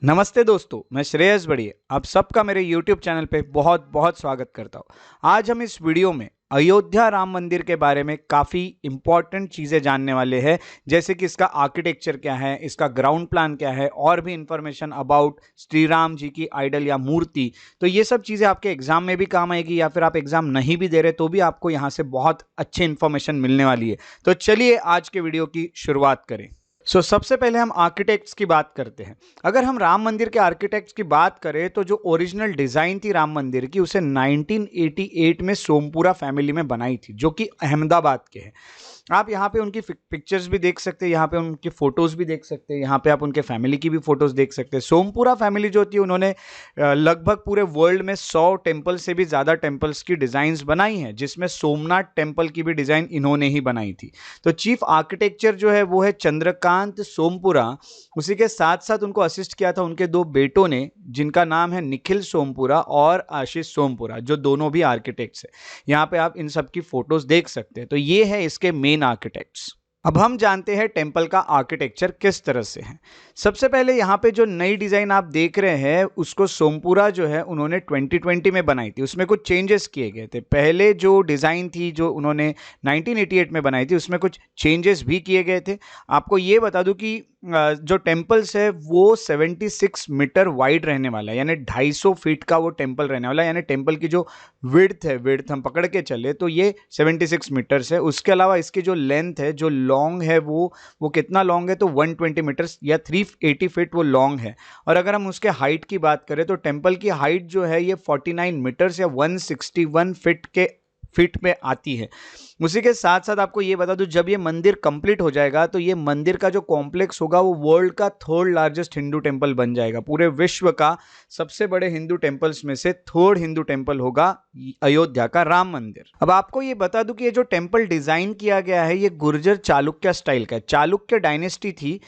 नमस्ते दोस्तों, मैं श्रेयस बढ़िया आप सबका मेरे YouTube चैनल पे बहुत बहुत स्वागत करता हूँ। आज हम इस वीडियो में अयोध्या राम मंदिर के बारे में काफ़ी इम्पॉर्टेंट चीज़ें जानने वाले हैं, जैसे कि इसका आर्किटेक्चर क्या है, इसका ग्राउंड प्लान क्या है और भी इन्फॉर्मेशन अबाउट श्री राम जी की आइडल या मूर्ति। तो ये सब चीज़ें आपके एग्जाम में भी काम आएगी या फिर आप एग्जाम नहीं भी दे रहे तो भी आपको यहाँ से बहुत अच्छी इन्फॉर्मेशन मिलने वाली है। तो चलिए आज के वीडियो की शुरुआत करें। सबसे पहले हम आर्किटेक्ट्स की बात करते हैं। अगर हम राम मंदिर के आर्किटेक्ट्स की बात करें तो जो ओरिजिनल डिज़ाइन थी राम मंदिर की उसे 1988 में सोमपुरा फैमिली में बनाई थी, जो कि अहमदाबाद के हैं। आप यहाँ पे उनकी पिक्चर्स भी देख सकते हैं, यहाँ पे उनकी फ़ोटोज़ भी देख सकते हैं, यहाँ पे आप उनके फैमिली की भी फ़ोटोज़ देख सकते हैं। सोमपुरा फैमिली जो थी उन्होंने लगभग पूरे वर्ल्ड में 100 टेम्पल से भी ज़्यादा टेम्पल्स की डिज़ाइंस बनाई हैं, जिसमें सोमनाथ टेम्पल की भी डिज़ाइन इन्होंने ही बनाई थी। तो चीफ आर्किटेक्चर जो है वो है चंद्रकांत सोमपुरा। उसी के साथ साथ उनको असिस्ट किया था उनके दो बेटों ने, जिनका नाम है निखिल सोमपुरा और आशीष सोमपुरा, जो दोनों भी आर्किटेक्ट्स हैं। यहाँ पे आप इन सब की फोटोज देख सकते हैं। तो ये है इसके मेन आर्किटेक्ट्स। अब हम जानते हैं टेम्पल का आर्किटेक्चर किस तरह से है। सबसे पहले यहाँ पे जो नई डिज़ाइन आप देख रहे हैं उसको सोमपुरा जो है उन्होंने 2020 में बनाई थी। उसमें कुछ चेंजेस किए गए थे। पहले जो डिज़ाइन थी जो उन्होंने 1988 में बनाई थी उसमें कुछ चेंजेस भी किए गए थे। आपको ये बता दूं कि जो टेम्पल्स है वो 76 मीटर वाइड रहने वाला है, यानी 250 फीट का वो टेम्पल रहने वाला है। यानी टेम्पल की जो विड्थ हम पकड़ के चले तो ये 76 मीटर्स है। उसके अलावा इसकी जो लेंथ है, जो लॉन्ग है, वो कितना लॉन्ग है तो 120 मीटर्स या 380 फीट वो लॉन्ग है। और अगर हम उसके हाइट की बात करें तो टेम्पल की हाइट जो है ये 49 मीटर्स या 161 फीट में आती है। उसी के साथ साथ आपको ये बता दूं, जब ये मंदिर कंप्लीट हो जाएगा तो ये मंदिर का जो कॉम्प्लेक्स होगा वो वर्ल्ड का 3rd लार्जेस्ट हिंदू टेंपल बन जाएगा। पूरे विश्व का सबसे बड़े हिंदू टेंपल्स में से 3rd हिंदू टेंपल होगा अयोध्या का राम मंदिर। अब आपको ये बता दूं कि ये जो टेंपल डिजाइन किया गया है ये गुर्जर चालुक्य स्टाइल का है। चालुक्य डायनेस्टी थी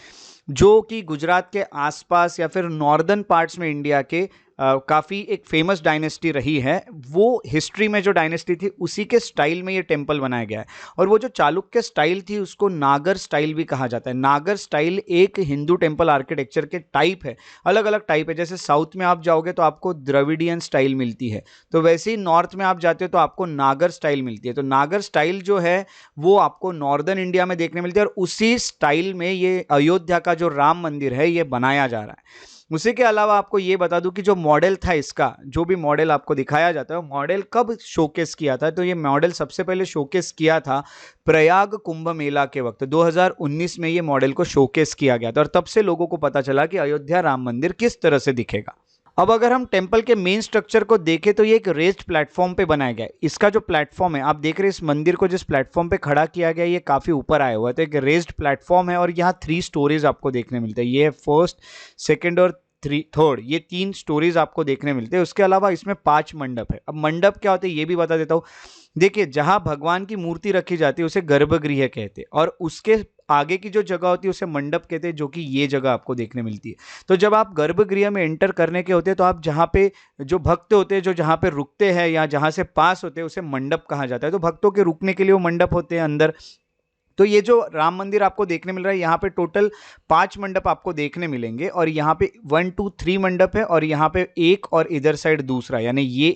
जो कि गुजरात के आसपास या फिर नॉर्दर्न पार्ट्स में इंडिया के काफ़ी एक फेमस डायनेस्टी रही है। वो हिस्ट्री में जो डायनेस्टी थी उसी के स्टाइल में ये टेम्पल बनाया गया है। और वो जो चालुक्य स्टाइल थी उसको नागर स्टाइल भी कहा जाता है। नागर स्टाइल एक हिंदू टेम्पल आर्किटेक्चर के टाइप है, अलग अलग टाइप है। जैसे साउथ में आप जाओगे तो आपको द्रविडियन स्टाइल मिलती है, तो वैसे ही नॉर्थ में आप जाते हो तो आपको नागर स्टाइल मिलती है। तो नागर स्टाइल जो है वो आपको नॉर्दर्न इंडिया में देखने मिलती है और उसी स्टाइल में ये अयोध्या का जो राम मंदिर है ये बनाया जा रहा है। उसी के अलावा आपको ये बता दूं कि जो मॉडल था इसका, जो भी मॉडल आपको दिखाया जाता है, मॉडल कब शोकेस किया था तो ये मॉडल सबसे पहले शोकेस किया था प्रयाग कुंभ मेला के वक्त। 2019 में ये मॉडल को शोकेस किया गया था और तब से लोगों को पता चला कि अयोध्या राम मंदिर किस तरह से दिखेगा। अब अगर हम टेंपल के मेन स्ट्रक्चर को देखें तो ये एक रेस्ड प्लेटफॉर्म पे बनाया गया है। इसका जो प्लेटफॉर्म है, आप देख रहे हैं इस मंदिर को जिस प्लेटफॉर्म पे खड़ा किया गया है ये काफ़ी ऊपर आया हुआ है। तो एक रेस्ड प्लेटफॉर्म है और यहाँ 3 स्टोरीज आपको देखने मिलते हैं। ये फर्स्ट, सेकेंड और थर्ड, ये 3 स्टोरीज आपको देखने मिलते हैं। उसके अलावा इसमें 5 मंडप है। अब मंडप क्या होते हैं ये भी बता देता हूँ। देखिए, जहां भगवान की मूर्ति रखी जाती है उसे गर्भगृह कहते हैं और उसके आगे की जो जगह होती है उसे मंडप कहते हैं, जो कि ये जगह आपको देखने मिलती है। तो जब आप गर्भगृह में एंटर करने के होते हैं तो आप जहाँ पे जो भक्त होते हैं, जो जहाँ पे रुकते हैं या जहाँ से पास होते हैं उसे मंडप कहा जाता है। तो भक्तों के रुकने के लिए वो मंडप होते हैं अंदर। तो ये जो राम मंदिर आपको देखने मिल रहा है यहाँ पे टोटल 5 मंडप आपको देखने मिलेंगे और यहाँ पे 1 2 3 मंडप है और यहाँ पे एक और इधर साइड दूसरा, यानी ये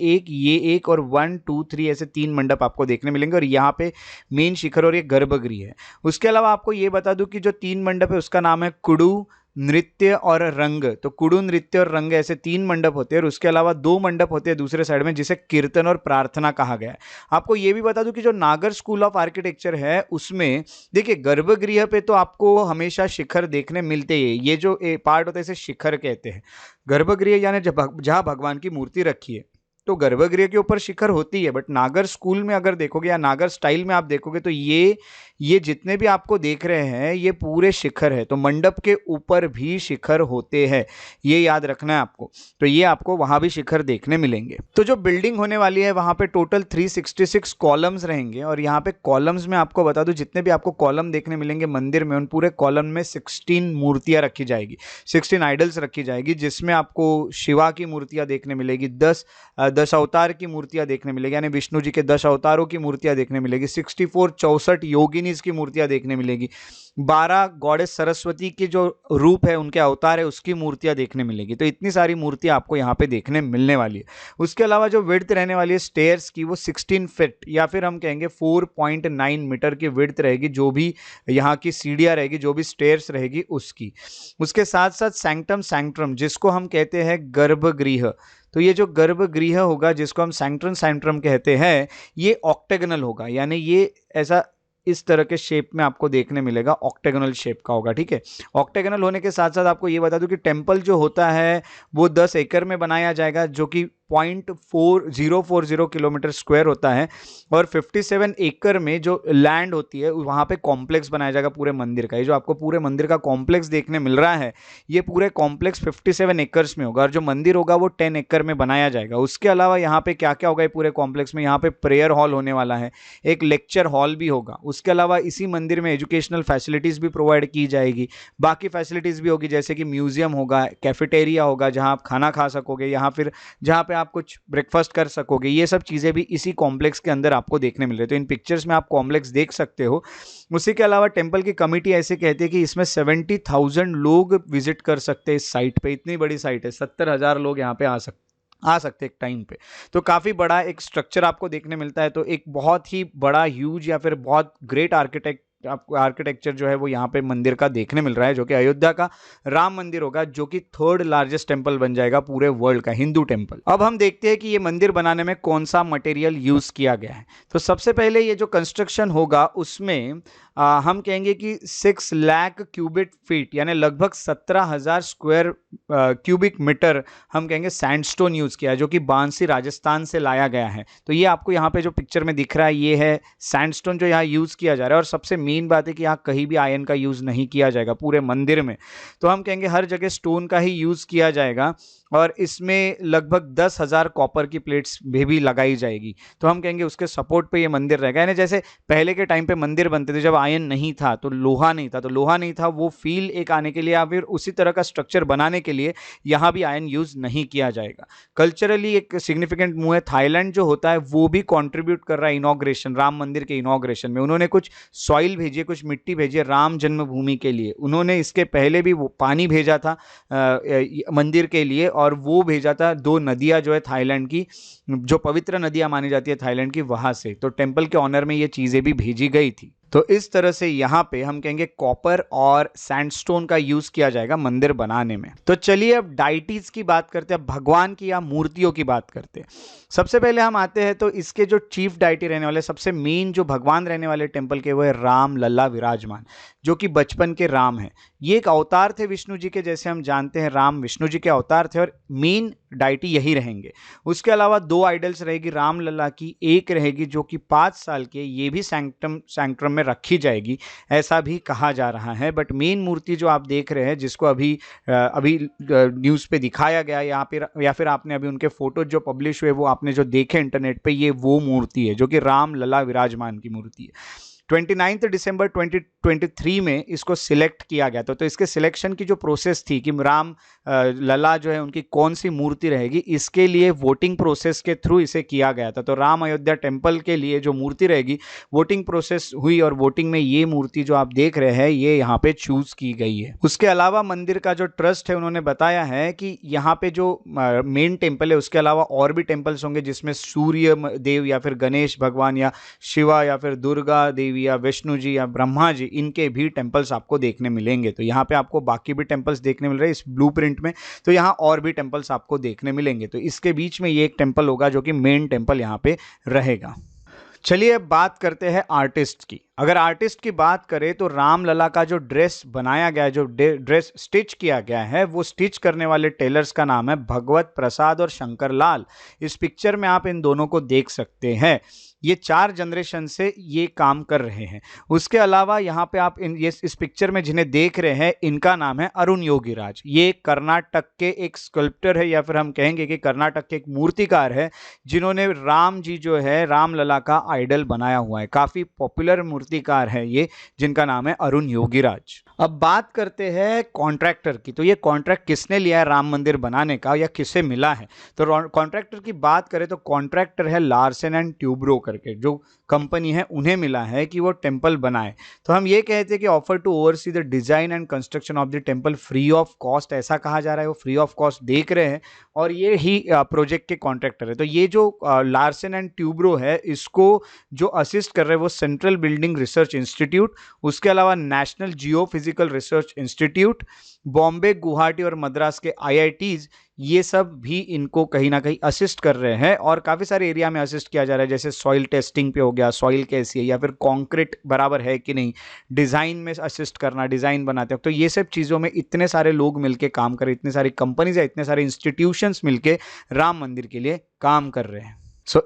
एक और 1 2 3 ऐसे 3 मंडप आपको देखने मिलेंगे और यहाँ पे मेन शिखर और ये गर्भगृह है। उसके अलावा आपको ये बता दूं कि जो 3 मंडप है उसका नाम है कुडू, नृत्य और रंग। तो कुडू, नृत्य और रंग ऐसे 3 मंडप होते हैं और उसके अलावा 2 मंडप होते हैं दूसरे साइड में जिसे कीर्तन और प्रार्थना कहा गया है। आपको ये भी बता दूं कि जो नागर स्कूल ऑफ आर्किटेक्चर है उसमें देखिए गर्भगृह पे तो आपको हमेशा शिखर देखने मिलते ही। ये जो पार्ट होता है इसे शिखर कहते हैं। गर्भगृह यानी जहाँ भगवान की मूर्ति रखी है तो गर्भगृह के ऊपर शिखर होती है। बट नागर स्कूल में अगर देखोगे या नागर स्टाइल में आप देखोगे तो ये जितने भी आपको देख रहे हैं ये पूरे शिखर है। तो मंडप के ऊपर भी शिखर होते हैं, ये याद रखना है आपको। तो ये आपको वहां भी शिखर देखने मिलेंगे। तो जो बिल्डिंग होने वाली है वहां पे टोटल 366 कॉलम्स रहेंगे और यहाँ पे कॉलम्स में आपको बता दूं जितने भी आपको कॉलम देखने मिलेंगे मंदिर में, उन पूरे कॉलम में 16 मूर्तियां रखी जाएगी, 16 आइडल्स रखी जाएगी, जिसमें आपको शिवा की मूर्तियां देखने मिलेगी, 10 10 अवतार की मूर्तियां देखने मिलेगी, यानी विष्णु जी के 10 अवतारों की मूर्तियां देखने मिलेगी। 64 योगिनीज की मूर्तियां देखने मिलेगी। 12 गॉडेस सरस्वती के जो रूप है, उनके अवतार है, उसकी मूर्तियां देखने मिलेगी। तो इतनी सारी मूर्तियां आपको यहाँ पे देखने मिलने वाली है। उसके अलावा जो विड्थ रहने वाली है स्टेयर्स की, वो 16 फीट या फिर हम कहेंगे 4.9 मीटर की विड्थ रहेगी, जो भी यहाँ की सीढ़ियाँ रहेगी, जो भी स्टेयर्स रहेगी उसकी। उसके साथ साथ सैंक्टम सैंक्ट्रम, जिसको हम कहते हैं गर्भगृह, तो ये जो गर्भगृह होगा, जिसको हम सैंक्ट्रम सैंक्ट्रम कहते हैं, ये ऑक्टेगनल होगा, यानी ये ऐसा इस तरह के शेप में आपको देखने मिलेगा, ऑक्टेगोनल शेप का होगा। ठीक है, ऑक्टेगोनल होने के साथ साथ आपको ये बता दूं कि टेम्पल जो होता है वो 10 एकड़ में बनाया जाएगा, जो कि 0.4040 किलोमीटर स्क्वायर होता है। और 57 एकड़ में जो लैंड होती है, वहाँ पे कॉम्प्लेक्स बनाया जाएगा पूरे मंदिर का। ये जो आपको पूरे मंदिर का कॉम्प्लेक्स देखने मिल रहा है, ये पूरे कॉम्प्लेक्स 57 एकर्स में होगा, और जो मंदिर होगा वो 10 एकड़ में बनाया जाएगा। उसके अलावा यहाँ पे क्या क्या होगा पूरे कॉम्प्लेक्स में, यहाँ पे प्रेयर हॉल होने वाला है, एक लेक्चर हॉल भी होगा। उसके अलावा इसी मंदिर में एजुकेशनल फैसिलिटीज़ भी प्रोवाइड की जाएगी, बाकी फैसिलिटीज़ भी होगी, जैसे कि म्यूजियम होगा, कैफेटेरिया होगा जहाँ आप खाना खा सकोगे, यहाँ फिर जहाँ पे आप कुछ ब्रेकफास्ट कर सकोगे। ये सब चीज़ें भी इसी कॉम्प्लेक्स के अंदर आपको देखने मिल रही है। तो इन पिक्चर्स में आप कॉम्प्लेक्स देख सकते हो। उसी के अलावा टेम्पल की कमिटी ऐसे कहती है कि इसमें 70,000 लोग विजिट कर सकते हैं इस साइट पे। इतनी बड़ी साइट है, 70,000 लोग यहाँ पे आ सकते एक टाइम पे। तो काफ़ी बड़ा एक स्ट्रक्चर आपको देखने मिलता है। तो एक बहुत ही बड़ा ह्यूज या फिर बहुत ग्रेट आपको आर्किटेक्चर जो है वो यहाँ पे मंदिर का देखने मिल रहा है, जो कि अयोध्या का राम मंदिर होगा, जो कि 3rd लार्जेस्ट टेंपल बन जाएगा पूरे वर्ल्ड का, हिंदू टेंपल। अब हम देखते हैं कि ये मंदिर बनाने में कौन सा मटेरियल यूज किया गया है। तो सबसे पहले ये जो कंस्ट्रक्शन होगा उसमें हम कहेंगे कि 6 लाख क्यूबिक फीट, यानी लगभग 17,000 स्क्वायर क्यूबिक मीटर हम कहेंगे सैंडस्टोन यूज किया है, जो कि बांसी राजस्थान से लाया गया है। तो ये आपको यहाँ पे जो पिक्चर में दिख रहा है, ये है सैंडस्टोन जो यहाँ यूज किया जा रहा है। और सबसे मेन बात है कि यहाँ कहीं भी आयरन का यूज नहीं किया जाएगा पूरे मंदिर में। तो हम कहेंगे हर जगह स्टोन का ही यूज किया जाएगा, और इसमें लगभग 10,000 कॉपर की प्लेट्स भी लगाई जाएगी। तो हम कहेंगे उसके सपोर्ट पे ये मंदिर रहेगा। यानी जैसे पहले के टाइम पे मंदिर बनते थे, जब आयरन नहीं था तो लोहा नहीं था, तो लोहा नहीं था, वो फील एक आने के लिए या फिर उसी तरह का स्ट्रक्चर बनाने के लिए यहाँ भी आयरन यूज नहीं किया जाएगा। कल्चरली एक सिग्निफिकेंट मूव है। थाईलैंड जो होता है वो भी कॉन्ट्रीब्यूट कर रहा है इनॉग्रेशन, राम मंदिर के इनॉग्रेशन में। उन्होंने कुछ सॉइल भेजी है, कुछ मिट्टी भेजी है राम जन्मभूमि के लिए। उन्होंने इसके पहले भी वो पानी भेजा था मंदिर के लिए, और वो भेजा था 2 नदियां जो है थाईलैंड की, जो पवित्र नदियां मानी जाती है थाईलैंड की, वहां से। तो टेंपल के ऑनर में ये चीजें भी भेजी गई थी। तो इस तरह से यहाँ पे हम कहेंगे कॉपर और सैंडस्टोन का यूज किया जाएगा मंदिर बनाने में। तो चलिए अब डाइटीज की बात करते हैं, भगवान की या मूर्तियों की बात करते हैं। सबसे पहले हम आते हैं तो इसके जो चीफ डाइटी रहने वाले, सबसे मेन जो भगवान रहने वाले टेंपल के, वो है राम लल्ला विराजमान, जो कि बचपन के राम है। ये एक अवतार थे विष्णु जी के, जैसे हम जानते हैं राम विष्णु जी के अवतार थे, और मेन डाइटी यही रहेंगे। उसके अलावा 2 आइडल्स रहेगी राम लल्ला की, एक रहेगी जो कि 5 साल के, ये भी सैंक्ट्रम में रखी जाएगी, ऐसा भी कहा जा रहा है। बट मेन मूर्ति जो आप देख रहे हैं, जिसको अभी न्यूज़ पे दिखाया गया यहाँ पे, या फिर आपने अभी उनके फोटो जो पब्लिश हुए वो आपने जो देखे इंटरनेट पे, ये वो मूर्ति है जो कि राम लल्ला विराजमान की मूर्ति है। 29 दिसंबर 2023 में इसको सिलेक्ट किया गया था। तो इसके सिलेक्शन की जो प्रोसेस थी कि राम लला जो है उनकी कौन सी मूर्ति रहेगी, इसके लिए वोटिंग प्रोसेस के थ्रू इसे किया गया था। तो राम अयोध्या टेंपल के लिए जो मूर्ति रहेगी, वोटिंग प्रोसेस हुई, और वोटिंग में ये मूर्ति जो आप देख रहे हैं ये यहाँ पे चूज की गई है। उसके अलावा मंदिर का जो ट्रस्ट है, उन्होंने बताया है कि यहाँ पे जो मेन टेम्पल है, उसके अलावा और भी टेम्पल्स होंगे, जिसमें सूर्य देव या फिर गणेश भगवान या शिवा या फिर दुर्गा देवी या विष्णु जी या ब्रह्मा जी, इनके भी टेंपल्स आपको देखने मिलेंगे। तो यहाँ पे आपको बाकी भी टेंपल्स देखने मिल रहे हैं इस ब्लूप्रिंट में। तो यहाँ और भी टेंपल्स आपको देखने मिलेंगे। तो इसके बीच में ये एक टेंपल होगा जो कि मेन टेंपल यहाँ पे रहेगा। चलिए अब बात करते हैं आर्टिस्ट की। अगर आर्टिस्ट की बात करें तो राम लला का जो ड्रेस बनाया गया है, जो ड्रेस स्टिच किया गया है, वो स्टिच करने वाले टेलर्स का नाम है भगवत प्रसाद और शंकर लाल। इस पिक्चर में आप इन दोनों को देख सकते हैं। ये 4 जनरेशन से ये काम कर रहे हैं। उसके अलावा यहाँ पे आप इस पिक्चर में जिन्हें देख रहे हैं, इनका नाम है अरुण योगीराज। ये कर्नाटक के एक स्कल्प्टर है, या फिर हम कहेंगे कि कर्नाटक के एक मूर्तिकार है, जिन्होंने राम जी जो है राम लला का आइडल बनाया हुआ है। काफ़ी पॉपुलर मूर्तिकार है ये, जिनका नाम है अरुण योगीराज। अब बात करते हैं कॉन्ट्रैक्टर की। तो ये कॉन्ट्रैक्ट किसने लिया है राम मंदिर बनाने का, या किसे मिला है? तो कॉन्ट्रैक्टर की बात करें तो कॉन्ट्रैक्टर है लार्सन एंड ट्यूब्रो करके जो कंपनी है, उन्हें मिला है कि वो टेम्पल बनाए। तो हम ये कहते हैं कि offer to oversee the design and construction of the temple free of cost, ऐसा कहा जा रहा है। वो फ्री ऑफ कॉस्ट देख रहे हैं और ये ही प्रोजेक्ट के कॉन्ट्रैक्टर है। तो ये जो लार्सन एंड ट्यूब्रो है, इसको जो असिस्ट कर रहे हैं वो सेंट्रल बिल्डिंग रिसर्च इंस्टीट्यूट, उसके अलावा नेशनल जियो physical research institute, Bombay, Guwahati और मद्रास के आईआईटीज, ये सब भी इनको कहीं ना कहीं असिस्ट कर रहे हैं। और काफ़ी सारे एरिया में असिस्ट किया जा रहा है, जैसे सॉइल टेस्टिंग पे हो गया, सॉइल कैसी है, या फिर कंक्रीट बराबर है कि नहीं, डिज़ाइन में असिस्ट करना, डिज़ाइन बनाते हैं। तो ये सब चीज़ों में इतने सारे लोग मिलके काम कर रहे हैं, इतने सारी कंपनीज या इतने सारे इंस्टीट्यूशंस मिलके राम मंदिर के लिए काम कर रहे हैं।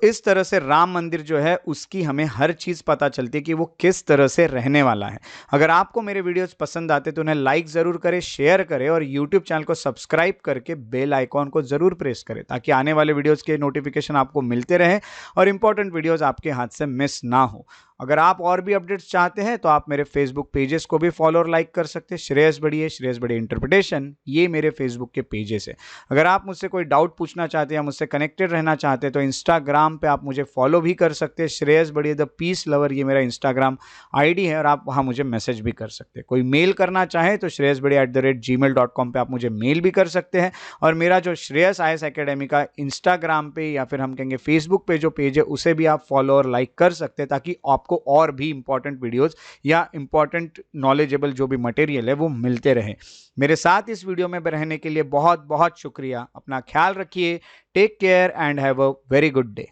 इस तरह से राम मंदिर जो है उसकी हमें हर चीज़ पता चलती है कि वो किस तरह से रहने वाला है। अगर आपको मेरे वीडियोस पसंद आते तो उन्हें लाइक ज़रूर करें, शेयर करें और यूट्यूब चैनल को सब्सक्राइब करके बेल आइकॉन को ज़रूर प्रेस करें, ताकि आने वाले वीडियोज़ के नोटिफिकेशन आपको मिलते रहें और इंपॉर्टेंट वीडियोज़ आपके हाथ से मिस ना हो। अगर आप और भी अपडेट्स चाहते हैं तो आप मेरे फेसबुक पेजेस को भी फॉलो और लाइक कर सकते हैं। श्रेयस बड़िए इंटरप्रिटेशन, ये मेरे फेसबुक के पेजेस है। अगर आप मुझसे कोई डाउट पूछना चाहते हैं या मुझसे कनेक्टेड रहना चाहते हैं तो इंस्टाग्राम पे आप मुझे फॉलो भी कर सकते हैं। श्रेयस बड़िए द पीस लवर, ये मेरा इंस्टाग्राम आईडी है और आप वहाँ मुझे मैसेज भी कर सकते हैं। कोई मेल करना चाहे तो shreyasbadiya@gmail.com पे आप मुझे मेल भी कर सकते हैं। और मेरा जो श्रेयस IAS एकेडमी का इंस्टाग्राम पे या फिर हम कहेंगे फेसबुक पे जो पेज है, उसे भी आप फॉलो और लाइक कर सकते हैं, ताकि आपको और भी इंपॉर्टेंट वीडियोस या इंपॉर्टेंट नॉलेजेबल जो भी मटेरियल है वो मिलते रहे। मेरे साथ इस वीडियो में रहने के लिए बहुत बहुत शुक्रिया। अपना ख्याल रखिए। Take care and have a very good day.